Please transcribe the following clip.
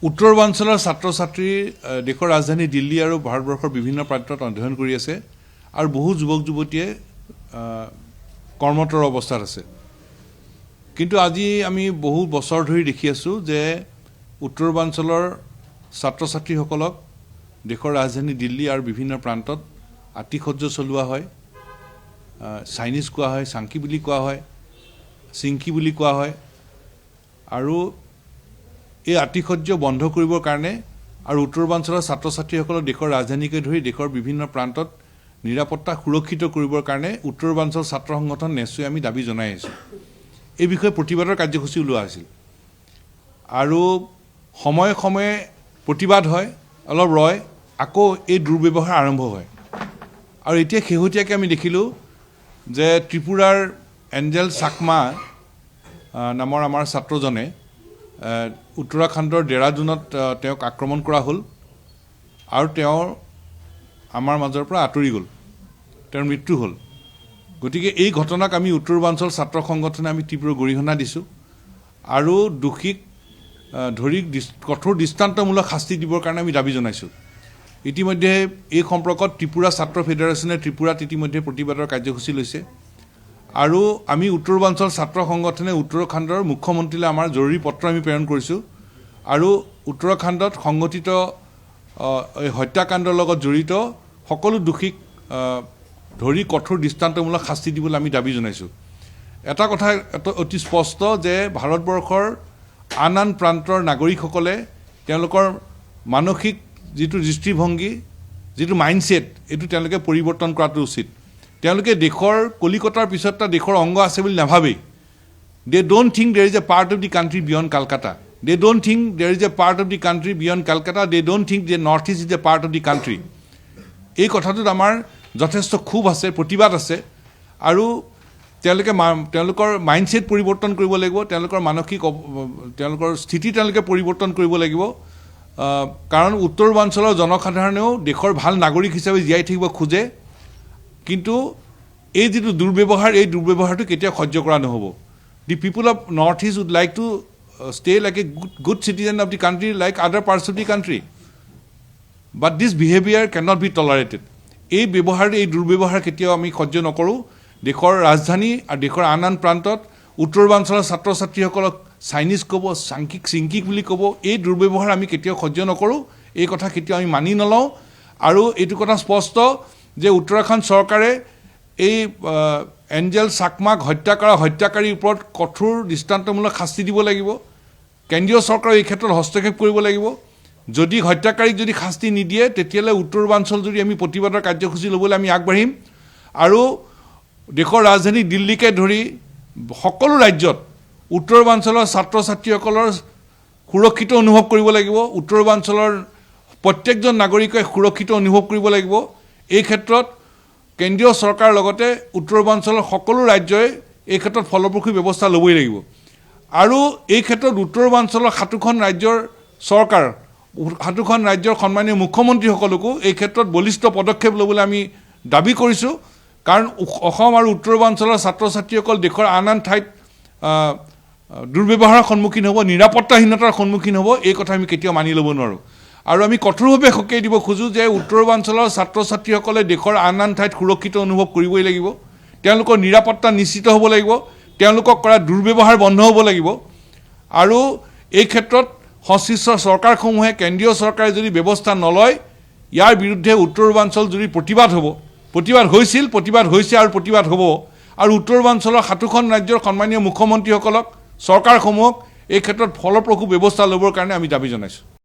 উত্তৰবাঞ্চলৰ ছাত্ৰ-ছাত্ৰী দেশৰ ৰাজধানী দিল্লী আৰু ভাৰতবৰ্ষৰ বিভিন্ন প্ৰান্তত অধ্যয়ন কৰি আছে আৰু বহু যুৱক-যুৱতীয়ে কৰ্মতৰ অৱস্থাত আছে। কিন্তু আজি আমি বহু বছৰ ধৰি দেখি আছোঁ যে উত্তৰবাঞ্চলৰ ছাত্ৰ-ছাত্ৰীসকলক দেশৰ ৰাজধানী দিল্লী আৰু বিভিন্ন প্ৰান্তত আতিশয্য চলোৱা হয়, চাইনিজ কোৱা হয়, চাংকি বুলি কোৱা হয়, চিংকি বুলি কোৱা হয়। আৰু এই আতিশয্য বন্ধ কৰিবৰ কাৰণে আৰু উত্তৰবাঞ্চলৰ ছাত্ৰ-ছাত্ৰীসকলক দেশৰ ৰাজধানীকে ধৰি দেশৰ বিভিন্ন প্ৰান্তত নিৰাপত্তা সুৰক্ষিত কৰিবৰ কাৰণে উত্তৰবাঞ্চল ছাত্ৰ সংগঠন নেচুৱে আমি দাবী জনাই আছোঁ। এই বিষয়ে প্ৰতিবাদৰ কাৰ্যসূচী ওলোৱা হৈছিল আৰু সময়ে সময়ে প্ৰতিবাদ হয়, অলপ ৰয়, আকৌ এই দুৰ্ব্যৱহাৰ আৰম্ভ হয়। আৰু এতিয়া শেহতীয়াকৈ আমি দেখিলোঁ যে ত্ৰিপুৰাৰ এঞ্জেল চাকমা নামৰ আমাৰ ছাত্ৰজনে উত্তৰাখণ্ডৰ ডেৰাডুনত তেওঁক আক্ৰমণ কৰা হ'ল আৰু তেওঁ আমাৰ মাজৰ পৰা আঁতৰি গ'ল, তেওঁৰ মৃত্যু হ'ল। গতিকে এই ঘটনাক আমি উত্তৰবাঞ্চল ছাত্ৰ সংগঠনে আমি তীব্ৰ গৰিহণা দিছোঁ আৰু দোষীক ধৰি কঠোৰ দৃষ্টান্তমূলক শাস্তি দিবৰ কাৰণে আমি দাবী জনাইছোঁ। ইতিমধ্যে এই সম্পৰ্কত ত্ৰিপুৰা ছাত্ৰ ফেডাৰেশ্যনে ত্ৰিপুৰাত ইতিমধ্যে প্ৰতিবাদৰ কাৰ্যসূচী লৈছে আৰু আমি উত্তৰবাঞ্চল ছাত্ৰ সংগঠনে উত্তৰাখণ্ডৰ মুখ্যমন্ত্ৰীলৈ আমাৰ জৰুৰী পত্ৰ আমি প্ৰেৰণ কৰিছোঁ আৰু উত্তৰাখণ্ডত সংঘটিত এই হত্যাকাণ্ডৰ লগত জড়িত সকলো দোষীক ধৰি কঠোৰ দৃষ্টান্তমূলক শাস্তি দিবলৈ আমি দাবী জনাইছোঁ। এটা কথা অতি স্পষ্ট যে ভাৰতবৰ্ষৰ আন আন প্ৰান্তৰ নাগৰিকসকলে তেওঁলোকৰ মানসিক যিটো দৃষ্টিভংগী, যিটো মাইণ্ডছেট, এইটো তেওঁলোকে পৰিৱৰ্তন কৰাটো উচিত। তেওঁলোকে দেশৰ কলিকতাৰ পিছত এটা দেশৰ অংগ আছে বুলি নাভাবেই। They don't think there is a part of the country beyond Calcutta. They don't think there is a part of the country beyond Calcutta. They don't think যে north east is a part of the country. এই কথাটোত আমাৰ যথেষ্ট ক্ষোভ আছে, প্ৰতিবাদ আছে আৰু তেওঁলোকৰ মাইণ্ডছেট পৰিৱৰ্তন কৰিব লাগিব, তেওঁলোকৰ মানসিক তেওঁলোকৰ স্থিতি তেওঁলোকে পৰিৱৰ্তন কৰিব লাগিব। কাৰণ উত্তৰবাঞ্চলৰ জনসাধাৰণেও দেশৰ ভাল নাগৰিক হিচাপে জীয়াই থাকিব খোজে, কিন্তু এই যিটো দুৰ্ব্যৱহাৰ, এই দুৰ্ব্যৱহাৰটো কেতিয়াও সহ্য কৰা নহ'ব। The people of north east would like to stay like a good citizen of the country like other parts of the country, but this behaviour can not be tolerated. এই ব্যৱহাৰ, এই দুৰ্ব্যৱহাৰ কেতিয়াও আমি সহ্য নকৰোঁ। দেশৰ ৰাজধানী আৰু দেশৰ আন আন প্ৰান্তত উত্তৰবাঞ্চলৰ ছাত্ৰ ছাত্ৰীসকলক চাইনিজ ক'ব, চিংকিক বুলি ক'ব, এই দুৰ্ব্যৱহাৰ আমি কেতিয়াও সহ্য নকৰোঁ। এই কথা কেতিয়াও আমি মানি নলওঁ আৰু এইটো কথা স্পষ্ট যে উত্তৰাখণ্ড চৰকাৰে এই এঞ্জেল চাকমাক হত্যা কৰা হত্যাকাৰীৰ ওপৰত কঠোৰ দৃষ্টান্তমূলক শাস্তি দিব লাগিব। কেন্দ্ৰীয় চৰকাৰে এই ক্ষেত্ৰত হস্তক্ষেপ কৰিব লাগিব। যদি হত্যাকাৰীক যদি শাস্তি নিদিয়ে তেতিয়াহ'লে উত্তৰবাঞ্চল যদি আমি প্ৰতিবাদৰ কাৰ্যসূচী ল'বলৈ আমি আগবাঢ়িম আৰু দেশৰ ৰাজধানী দিল্লীকে ধৰি সকলো ৰাজ্যত উত্তৰবাঞ্চলৰ ছাত্ৰ ছাত্ৰীসকলৰ সুৰক্ষিত অনুভৱ কৰিব লাগিব। উত্তৰবাঞ্চলৰ প্ৰত্যেকজন নাগৰিকে সুৰক্ষিত অনুভৱ কৰিব লাগিব। এই ক্ষেত্ৰত কেন্দ্ৰীয় চৰকাৰৰ লগতে উত্তৰবাঞ্চলৰ সকলো ৰাজ্যই এই ক্ষেত্ৰত ফলপ্ৰসূ ব্যৱস্থা ল'বই লাগিব আৰু এই ক্ষেত্ৰত উত্তৰবাঞ্চলৰ 7খন ৰাজ্যৰ চৰকাৰ, 7খন ৰাজ্যৰ সন্মানীয় মুখ্যমন্ত্ৰীসকলকো এই ক্ষেত্ৰত বলিষ্ঠ পদক্ষেপ ল'বলৈ আমি দাবী কৰিছোঁ। কাৰণ অসম আৰু উত্তৰবাঞ্চলৰ ছাত্ৰ ছাত্ৰীসকল দেশৰ আন আন ঠাইত দুৰ্ব্যৱহাৰৰ সন্মুখীন হ'ব, নিৰাপত্তাহীনতাৰ সন্মুখীন হ'ব। এই কথা আমি কেতিয়াও মানি ল'ব নোৱাৰোঁ আৰু আমি কঠোৰভাৱে সকীয়াই দিব খোজোঁ যে উত্তৰবাঞ্চলৰ ছাত্ৰ ছাত্ৰীসকলে দেশৰ আন আন ঠাইত সুৰক্ষিত অনুভৱ কৰিবই লাগিব। তেওঁলোকৰ নিৰাপত্তা নিশ্চিত হ'ব লাগিব, তেওঁলোকক কৰা দুৰ্ব্যৱহাৰ বন্ধ হ'ব লাগিব আৰু এই ক্ষেত্ৰত সংশ্লিষ্ট চৰকাৰসমূহে, কেন্দ্ৰীয় চৰকাৰে যদি ব্যৱস্থা নলয়, ইয়াৰ বিৰুদ্ধে উত্তৰবাঞ্চল যদি প্ৰতিবাদ হ'ব, প্ৰতিবাদ হৈছিল, প্ৰতিবাদ হৈছে আৰু প্ৰতিবাদ হ'ব আৰু উত্তৰবাঞ্চলৰ 7খন ৰাজ্যৰ সন্মানীয় মুখ্যমন্ত্ৰীসকলক, চৰকাৰসমূহক এই ক্ষেত্ৰত ফলপ্ৰসূ ব্যৱস্থা ল'বৰ কাৰণে আমি দাবী জনাইছোঁ।